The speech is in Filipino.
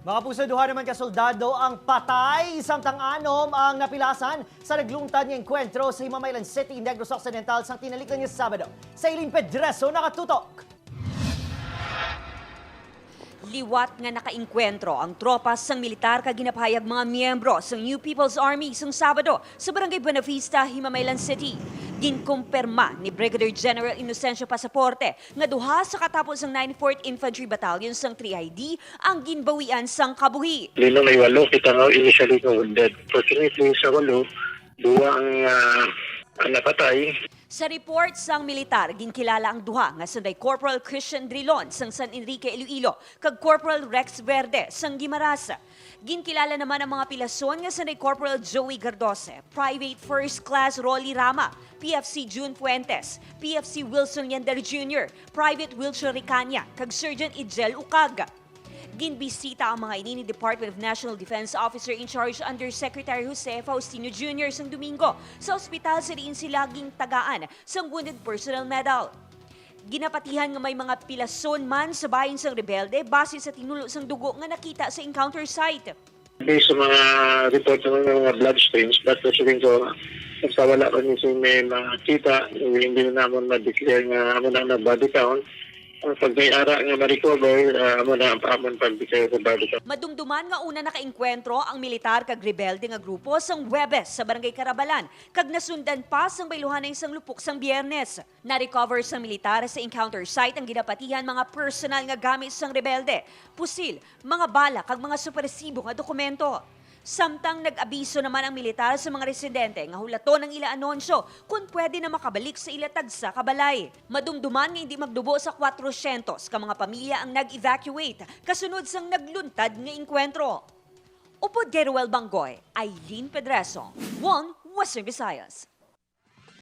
Mga puso, duha naman kasoldado ang patay, samtang anom ang napilasan sa naglungtad ng enkwentro sa Himamaylan City, Negros Occidental sa tinalikan niya Sabado. Sa Eileen Pedreso, nakatutok. Liwat nga nakainkwentro ang tropas sang militar kag ginapahayag mga miyembro sang New People's Army sang Sabado sa Barangay Buenavista, Himamaylan City. Ginkumpirma ni Brigadier General Inocencio Pasaporte nga duha sa katapos ng 94th Infantry Battalion sang 3ID ang ginbawian sang kabuhi. Lino may 8 kita nga initially nga wounded. Fortunately sa 8, 2 ang napatay. Sa report sang militar, ginkilala ang duha nga sunday Corporal Christian Drilon sang San Enrique, Iloilo, kag Corporal Rex Verde sang Guimarasa. Ginkilala naman ang mga pilason nga sunday Corporal Joey Gardose, Private First Class Rolly Rama, PFC June Fuentes, PFC Wilson Yander Jr., Private Wilshire Ricanya, kag Sergeant Ijel Ucaga. Ginbisita ang mga ini ni Department of National Defense Officer in Charge Undersecretary Jose Faustino Jr. sang Domingo sa ospital sa diin sila ging tagaan sang Wounded Personnel Medal. Ginapatihan nga may mga pilason man sa bahin sang rebelde base sa tinulo sang dugo nga nakita sa encounter site. Based sa mga report ng mga bloodstains, but sabihin ko, nagsawala ko niya may makita, hindi na naman ma-declare nga amo na body count. Pag may ara nga ma-recover, amo na ang paamon pag-declare sa body count. Madumduman nga una nakainkwentro ang militar kag rebelde nga grupo sang Huwebes sa Barangay Carabalan kag nasundan pa sang bayluhanay sang lupok sang Biyernes. Na-recover sang militar sa encounter site ang ginapatihan mga personal nga gamit sang rebelde, pusil, mga bala kag mga supresibo nga dokumento. Samtang nag-abiso naman ang militar sa mga residente nga hulaton ang ila anonsyo kung pwede na makabalik sa ilatag sa kabalay. Madumduman nga hindi magdubo sa 400 ka mga pamilya ang nag-evacuate kasunod sang nagluntad nga inkwentro. Upod kay Ruel Bangoy, Eileen Pedreso, One Western Visayas.